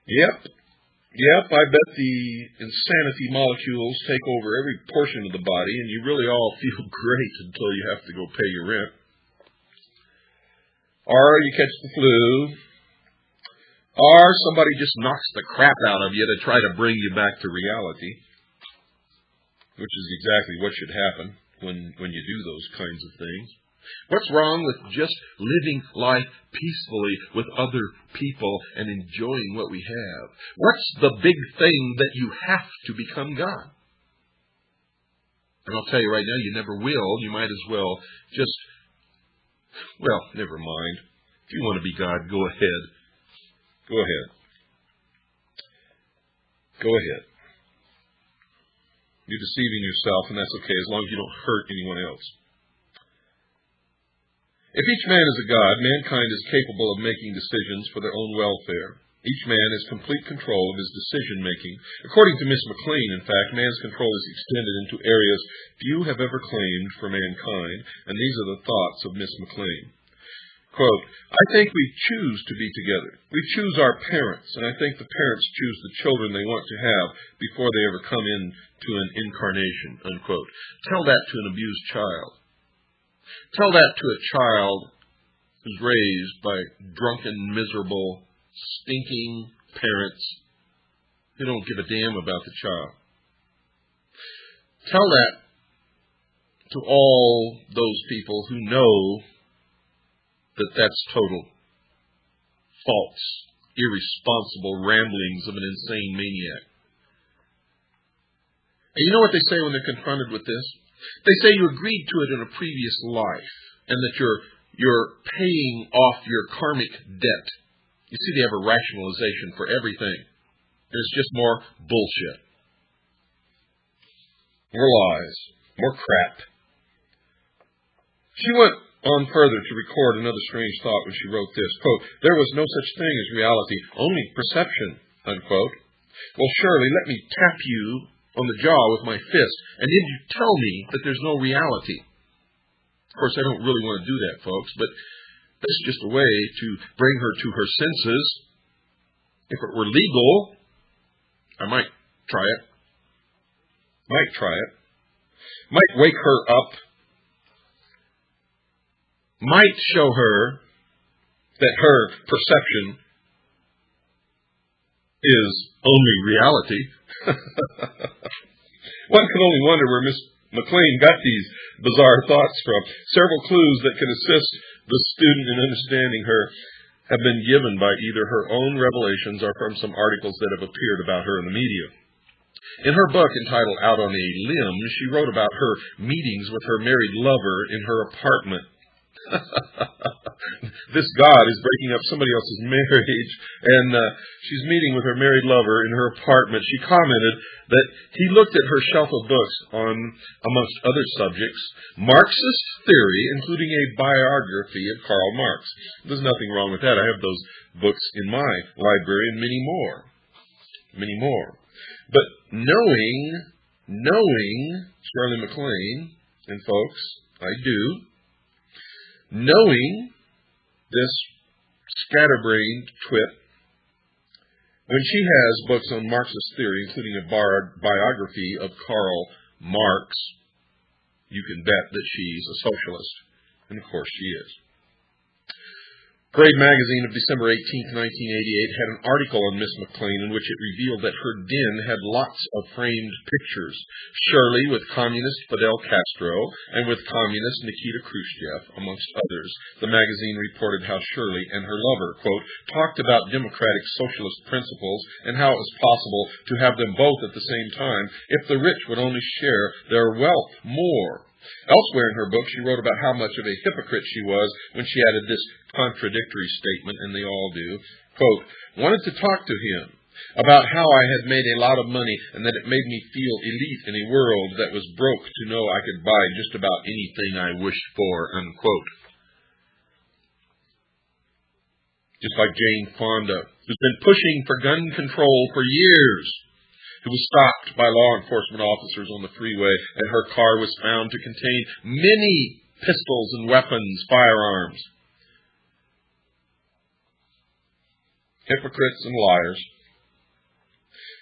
Yep, I bet the insanity molecules take over every portion of the body, and you really all feel great until you have to go pay your rent. Or you catch the flu. Or somebody just knocks the crap out of you to try to bring you back to reality, which is exactly what should happen when you do those kinds of things. What's wrong with just living life peacefully with other people and enjoying what we have? What's the big thing that you have to become God? And I'll tell you right now, you never will. You might as well just, well, never mind. If you want to be God, go ahead. Go ahead. Go ahead. You're deceiving yourself, and that's okay, as long as you don't hurt anyone else. If each man is a god, mankind is capable of making decisions for their own welfare. Each man has complete control of his decision-making. According to Miss MacLaine, in fact, man's control is extended into areas few have ever claimed for mankind, and these are the thoughts of Miss MacLaine. Quote, "I think we choose to be together. We choose our parents, and I think the parents choose the children they want to have before they ever come into an incarnation," unquote. Tell that to an abused child. Tell that to a child who's raised by drunken, miserable, stinking parents who don't give a damn about the child. Tell that to all those people who know that that's total, false, irresponsible ramblings of an insane maniac. And you know what they say when they're confronted with this? They say you agreed to it in a previous life, and that you're paying off your karmic debt. You see, they have a rationalization for everything. There's just more bullshit. More lies. More crap. She went on further to record another strange thought when she wrote this, quote, "There was no such thing as reality, only perception," unquote. Well, Shirley, let me tap you on the jaw with my fist, and then you tell me that there's no reality. Of course, I don't really want to do that, folks, but that's just a way to bring her to her senses. If it were legal, I might try it. Might wake her up. Might show her that her perception is only reality. One can only wonder where Miss McLean got these bizarre thoughts from. Several clues that can assist the student in understanding her have been given by either her own revelations or from some articles that have appeared about her in the media. In her book entitled Out on a Limb, she wrote about her meetings with her married lover in her apartment. This God is breaking up somebody else's marriage, and she's meeting with her married lover in her apartment. She commented that he looked at her shelf of books on, amongst other subjects, Marxist theory, including a biography of Karl Marx. There's nothing wrong with that. I have those books in my library and many more. But knowing Shirley MacLaine, and folks, I do, knowing this scatterbrained twit, when she has books on Marxist theory, including a biography of Karl Marx, you can bet that she's a socialist. And of course she is. Grade magazine of December 18, 1988 had an article on Miss McLean in which it revealed that her den had lots of framed pictures. Shirley with communist Fidel Castro and with communist Nikita Khrushchev, amongst others. The magazine reported how Shirley and her lover, quote, talked about democratic socialist principles and how it was possible to have them both at the same time if the rich would only share their wealth more. Elsewhere in her book, she wrote about how much of a hypocrite she was when she added this contradictory statement, and they all do, quote, wanted to talk to him about how I had made a lot of money and that it made me feel elite in a world that was broke to know I could buy just about anything I wished for, unquote. Just like Jane Fonda, who's been pushing for gun control for years, who was stopped by law enforcement officers on the freeway, and her car was found to contain many pistols and weapons, firearms. Hypocrites and liars.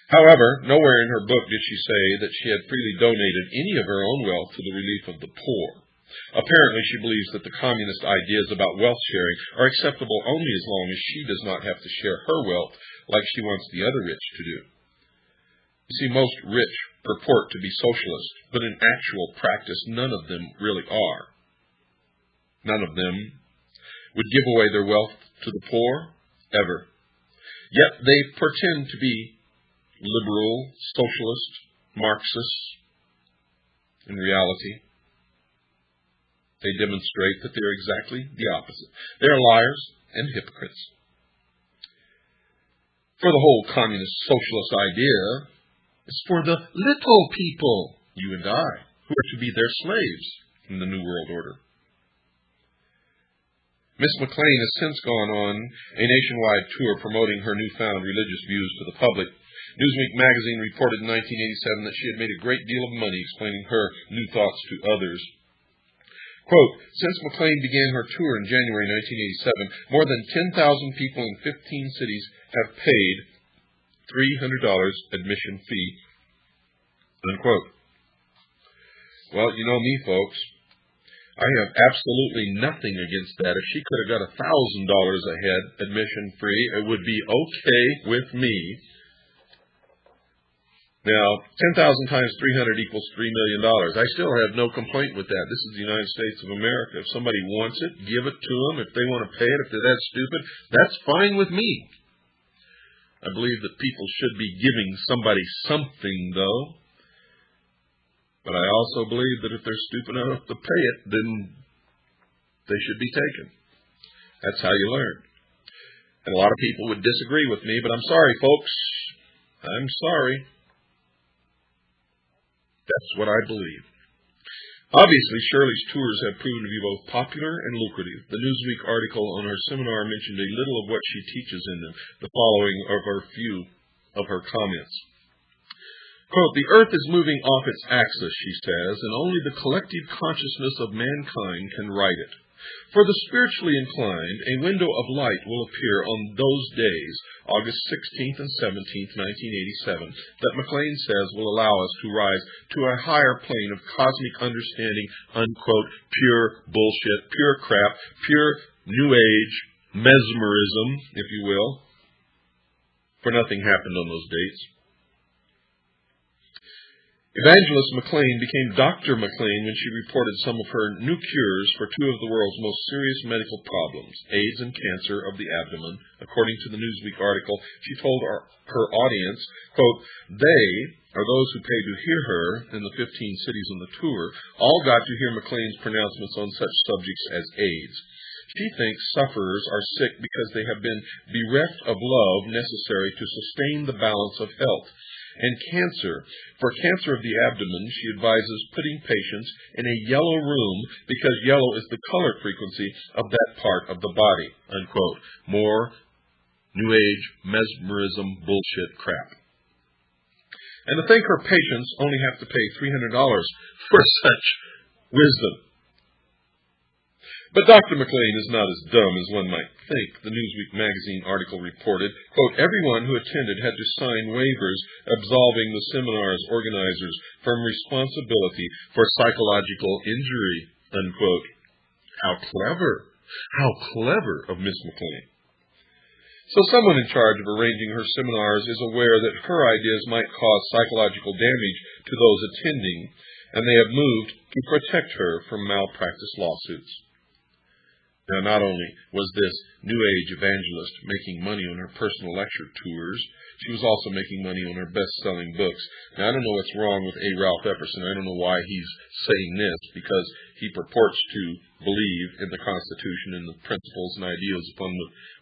However, nowhere in her book did she say that she had freely donated any of her own wealth to the relief of the poor. Apparently, she believes that the communist ideas about wealth sharing are acceptable only as long as she does not have to share her wealth like she wants the other rich to do. You see, most rich purport to be socialist, but in actual practice, none of them really are. None of them would give away their wealth to the poor, ever. Yet they pretend to be liberal, socialist, Marxist. In reality, they demonstrate that they're exactly the opposite. They're liars and hypocrites. For the whole communist socialist idea is for the little people, you and I, who are to be their slaves in the New World Order. Miss McLean has since gone on a nationwide tour promoting her newfound religious views to the public. Newsweek magazine reported in 1987 that she had made a great deal of money explaining her new thoughts to others. Quote, since McLean began her tour in January 1987, more than 10,000 people in 15 cities have paid $300 admission fee, unquote. Well, you know me, folks. I have absolutely nothing against that. If she could have got $1,000 a head, admission free, it would be okay with me. Now, 10,000 times 300 equals $3 million. I still have no complaint with that. This is the United States of America. If somebody wants it, give it to them. If they want to pay it, if they're that stupid, that's fine with me. I believe that people should be giving somebody something, though. But I also believe that if they're stupid enough to pay it, then they should be taken. That's how you learn. And a lot of people would disagree with me, but I'm sorry, folks. I'm sorry. That's what I believe. Obviously, Shirley's tours have proven to be both popular and lucrative. The Newsweek article on her seminar mentioned a little of what she teaches in them, the following of her few of her comments. Quote, the earth is moving off its axis, she says, and only the collective consciousness of mankind can right it. For the spiritually inclined, a window of light will appear on those days, August 16th and 17th, 1987, that McLean says will allow us to rise to a higher plane of cosmic understanding, unquote, pure bullshit, pure crap, pure New Age mesmerism, if you will. For nothing happened on those dates. Evangelist McLean became Dr. McLean when she reported some of her new cures for two of the world's most serious medical problems, AIDS and cancer of the abdomen. According to the Newsweek article, she told her audience, quote, they, or those who paid to hear her in the 15 cities on the tour, all got to hear McLean's pronouncements on such subjects as AIDS. She thinks sufferers are sick because they have been bereft of love necessary to sustain the balance of health. And cancer. For cancer of the abdomen, she advises putting patients in a yellow room because yellow is the color frequency of that part of the body, unquote. More New Age mesmerism bullshit crap. And to think her patients only have to pay $300 for such wisdom. But Dr. McLean is not as dumb as one might think. The Newsweek magazine article reported, quote, everyone who attended had to sign waivers absolving the seminar's organizers from responsibility for psychological injury, unquote. How clever. How clever of Miss McLean. So someone in charge of arranging her seminars is aware that her ideas might cause psychological damage to those attending, and they have moved to protect her from malpractice lawsuits. Now, not only was this New Age evangelist making money on her personal lecture tours, she was also making money on her best-selling books. Now, I don't know what's wrong with A. Ralph Epperson. I don't know why he's saying this, because he purports to believe in the Constitution and the principles and ideals upon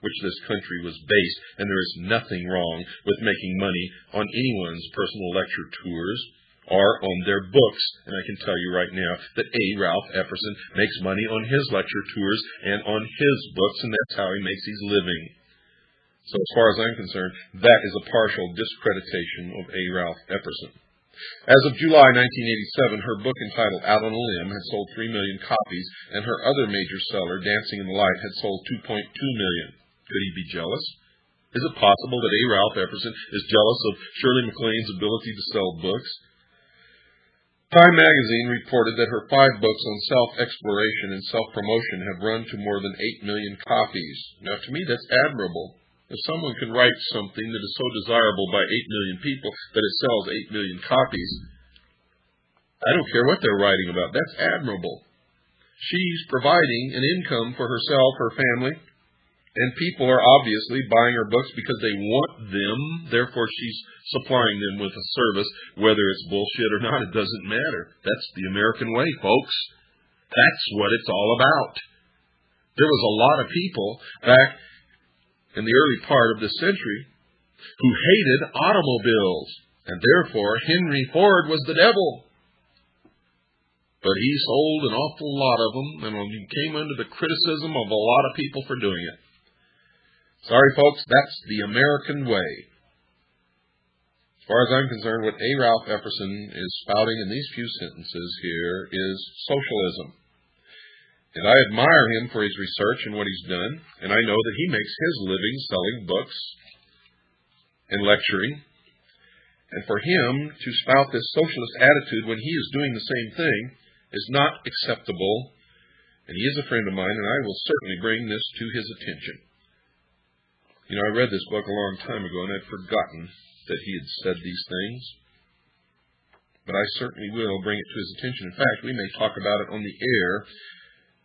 which this country was based, and there is nothing wrong with making money on anyone's personal lecture tours or on their books. And I can tell you right now that A. Ralph Epperson makes money on his lecture tours and on his books, and that's how he makes his living. So as far as I'm concerned, that is a partial discreditation of A. Ralph Epperson. As of July 1987, her book entitled Out on a Limb had sold 3 million copies, and her other major seller, Dancing in the Light, had sold 2.2 million. Could he be jealous? Is it possible that A. Ralph Epperson is jealous of Shirley MacLaine's ability to sell books? Time magazine reported that her 5 books on self-exploration and self-promotion have run to more than 8 million copies. Now, to me, that's admirable. If someone can write something that is so desirable by 8 million people that it sells 8 million copies, I don't care what they're writing about. That's admirable. She's providing an income for herself, her family, and people are obviously buying her books because they want them. Therefore, she's supplying them with a service. Whether it's bullshit or not, it doesn't matter. That's the American way, folks. That's what it's all about. There was a lot of people back in the early part of this century who hated automobiles, and therefore Henry Ford was the devil. But he sold an awful lot of them, and he came under the criticism of a lot of people for doing it. Sorry, folks, that's the American way. As far as I'm concerned, what A. Ralph Epperson is spouting in these few sentences here is socialism. And I admire him for his research and what he's done, and I know that he makes his living selling books and lecturing. And for him to spout this socialist attitude when he is doing the same thing is not acceptable. And he is a friend of mine, and I will certainly bring this to his attention. You know, I read this book a long time ago, and I'd forgotten that he had said these things. But I certainly will bring it to his attention. In fact, we may talk about it on the air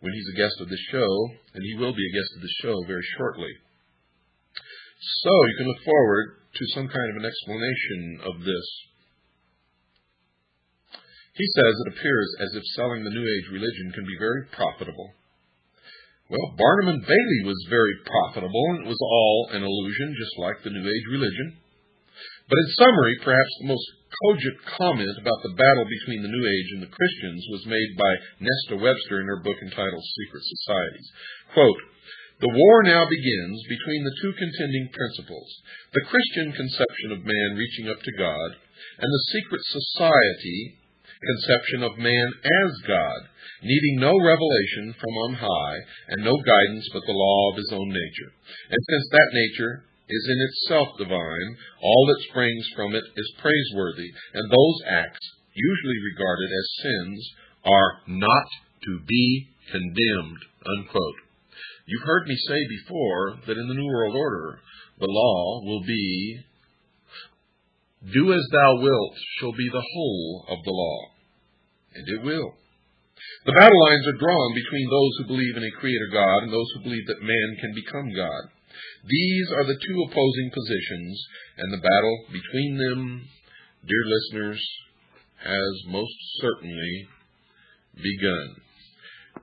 when he's a guest of the show, and he will be a guest of the show very shortly. So you can look forward to some kind of an explanation of this. He says it appears as if selling the New Age religion can be very profitable. Well, Barnum and Bailey was very profitable, and it was all an illusion, just like the New Age religion. But in summary, perhaps the most cogent comment about the battle between the New Age and the Christians was made by Nesta Webster in her book entitled Secret Societies. Quote, the war now begins between the two contending principles, the Christian conception of man reaching up to God, and the secret society conception of man as God, needing no revelation from on high, and no guidance but the law of his own nature. And since that nature is in itself divine, all that springs from it is praiseworthy, and those acts, usually regarded as sins, are not to be condemned, unquote. You've heard me say before that in the New World Order, the law will be, do as thou wilt shall be the whole of the law. And it will. The battle lines are drawn between those who believe in a creator God and those who believe that man can become God. These are the two opposing positions, and the battle between them, dear listeners, has most certainly begun.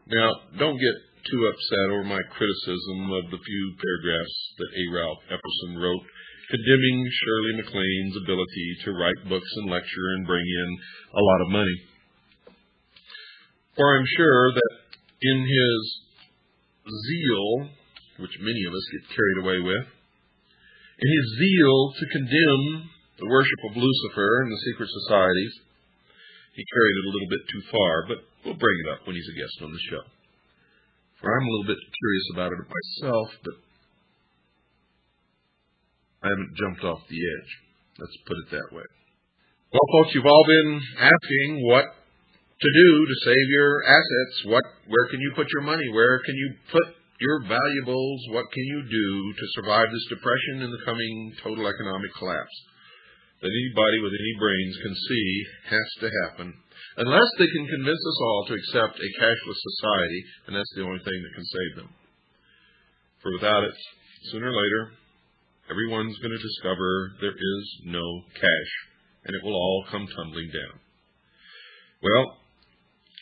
Now, don't get too upset over my criticism of the few paragraphs that A. Ralph Epperson wrote, condemning Shirley MacLaine's ability to write books and lecture and bring in a lot of money. For I'm sure that in his zeal, which many of us get carried away with, in his zeal to condemn the worship of Lucifer and the secret societies, he carried it a little bit too far, but we'll bring it up when he's a guest on the show. For I'm a little bit curious about it myself, but I haven't jumped off the edge. Let's put it that way. Well, folks, you've all been asking what to do to save your assets. Where can you put your money? Where can you put your valuables? What can you do to survive this depression and the coming total economic collapse that anybody with any brains can see has to happen, unless they can convince us all to accept a cashless society, and that's the only thing that can save them. For without it, sooner or later, everyone's going to discover there is no cash, and it will all come tumbling down. Well,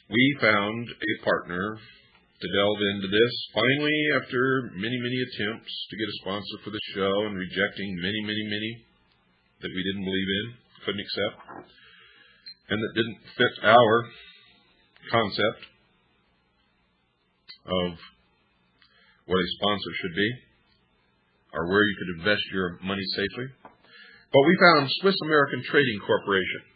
we found a partner to delve into this. Finally, after many, many attempts to get a sponsor for the show and rejecting many, many, many that we didn't believe in, couldn't accept, and that didn't fit our concept of what a sponsor should be, or where you could invest your money safely. But we found Swiss American Trading Corporation.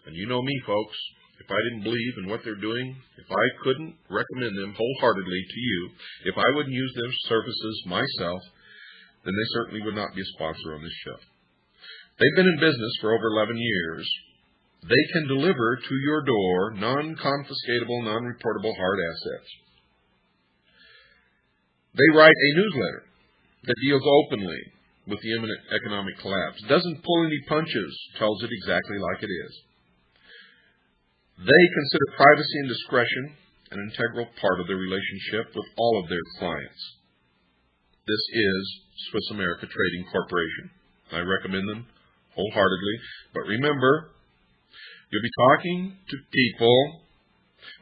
And you know me, folks. If I didn't believe in what they're doing, if I couldn't recommend them wholeheartedly to you, if I wouldn't use their services myself, then they certainly would not be a sponsor on this show. They've been in business for over 11 years. They can deliver to your door non-confiscatable, non-reportable hard assets. They write a newsletter that deals openly with the imminent economic collapse, doesn't pull any punches, tells it exactly like it is. They consider privacy and discretion an integral part of their relationship with all of their clients. This is Swiss America Trading Corporation. I recommend them wholeheartedly. But remember, you'll be talking to people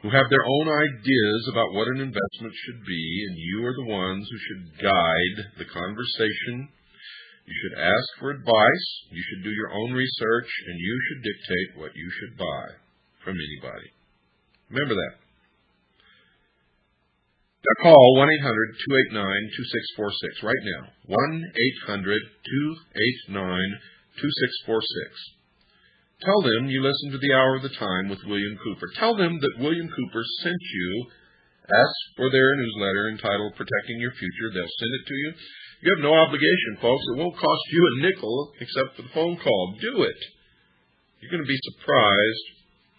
who have their own ideas about what an investment should be, and you are the ones who should guide the conversation. You should ask for advice, you should do your own research, and you should dictate what you should buy from anybody. Remember that. Now call 1-800-289-2646 right now. 1-800-289-2646. Tell them you listened to the Hour of the Time with William Cooper. Tell them that William Cooper sent you. Ask for their newsletter entitled Protecting Your Future. They'll send it to you. You have no obligation, folks. It won't cost you a nickel except for the phone call. Do it. You're going to be surprised.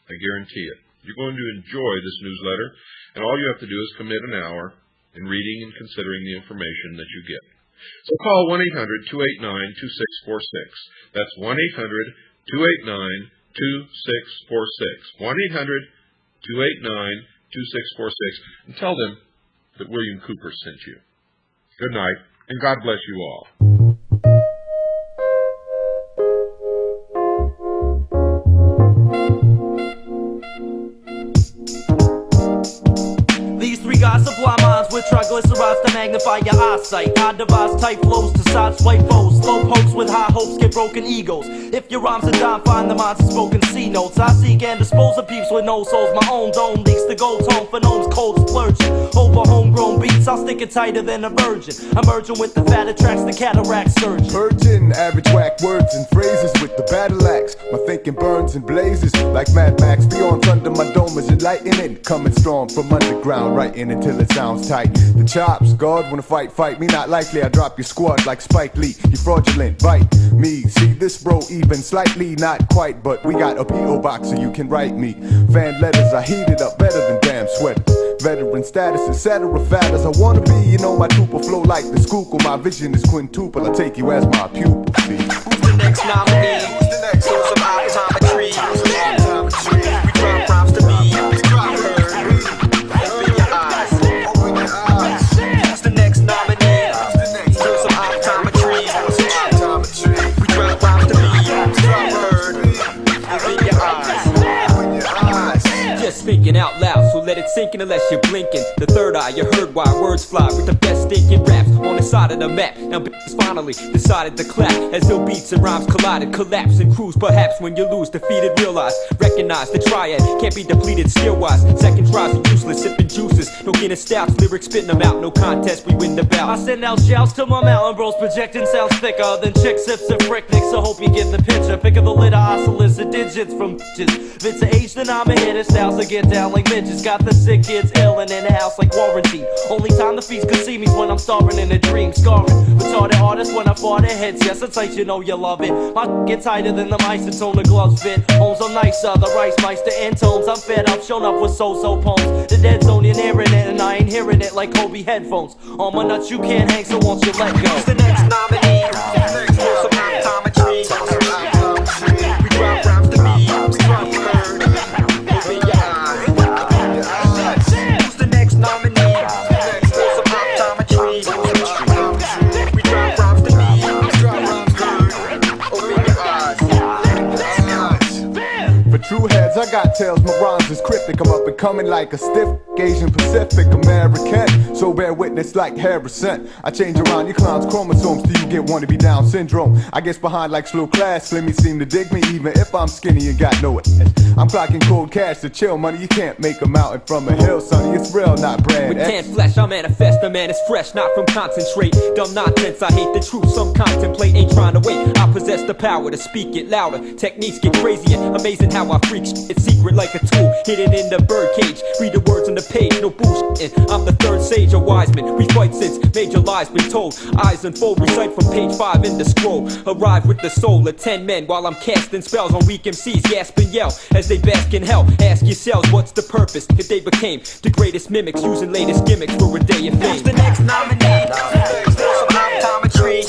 I guarantee it. You're going to enjoy this newsletter, and all you have to do is commit an hour in reading and considering the information that you get. So call 1-800-289-2646. That's 1-800-289-2646. 1-800-289-2646. And tell them that William Cooper sent you. Good night, and God bless you all. These three guys supply minds with triglycerides to magnify your eyesight. I devise tight flows to sideswipe foes. Slow pokes with high hopes get broken egos. If your rhymes are dime, find the minds of spoken C notes. I seek and dispose of peeps with no souls. My own dome leaks the gold tone for gnomes cold splurging. Over homegrown beats, I'll stick it tighter than a virgin. I'm merging with the fat attracts the cataract surgeon. Purging average whack words and phrases with the battle axe. My thinking burns and blazes like Mad Max. Beyond thunder, my dome is enlightening. Coming strong from underground, writing until it sounds tight. The chops, God wanna fight me. Not likely, I drop your squad like Spike Lee. You fraudulent, bite me. See this bro even slightly, not quite, but we got a P.O. box so you can write me. Fan letters, I heat it up better than damn sweater. Veteran status, etc. Fat as I wanna be, you know my trooper flow like the Schuylkill. My vision is quintuple, I take you as my pupil. See? Who's the next nominee? So some optometry. We drop rhymes to me. Open your eyes. Who's the next nominee? So some optometry. We drop rhymes to me. Open your eyes. Just speaking out loud, so let it sink in unless you're blinking. The third eye, you heard why words fly with the best stinking raps on the side of the map. Now bitches finally decided to clap as ill beats and rhymes collided, collapse and cruise. Perhaps when you lose, defeated, realize, recognize the triad can't be depleted skill-wise. Second tries are useless, sipping juices, no Guinness stouts, lyrics spitting them out, no contest, we win the bout. I send out shouts to my mountain bros, projecting sounds thicker than chick sips and fricknicks. I hope you get the picture. Pick up the litter, I solicit digits from bitches. If it's an age, then I'm a hitter. Styles that get down like midgets. Got the sick kids ill and in the house like quarantine. Only time the feast can see me's when I'm starving in a dream. Scarring retarded artists when I fart it hits. Yes, it's tight, you know you love it. My get tighter than the mice until the gloves fit. Homes are nicer, the rice mice, the intones. I'm fed up, shown up with so-so poems. The dead zone, you're hearing it, and I ain't hearing it like Kobe headphones. On my nuts, you can't hang, so won't you let go? Who's the next nominee? So some optometry. We drop rhymes to me. We drop word. Open your eyes. Who's the next nominee? So some optometry. We drop rhymes to me. We drop word. Open your eyes. For true heads, I got tails, my rhymes is cryptic. I'm up and coming like a stiff Asian Pacific American. So bear witness like Harrison. I change around your clown's chromosomes till you get wannabe Down syndrome. I guess behind like slow class, Slimmy seem to dig me even if I'm skinny and got no ass. I'm clocking cold cash to chill money. You can't make a mountain from a hill, sonny. It's real, not brand. With canned flesh, I manifest, the man is fresh, not from concentrate. Dumb nonsense, I hate the truth, some contemplate, ain't trying to wait. I possess the power to speak it louder. Techniques get crazy and amazing how I freak shit. It's secret like a tool, hidden in the birdcage. Read the words on the page, no bullshit. I'm the third sage, a wise man. We fight since major lies been told. Eyes unfold, recite from page 5 in the scroll. Arrive with the soul of 10 men while I'm casting spells on weak MCs. Gasp and yell as they bask in hell. Ask yourselves, what's the purpose if they became the greatest mimics using latest gimmicks for a day of fame? Who's the next nominee? So some optometry.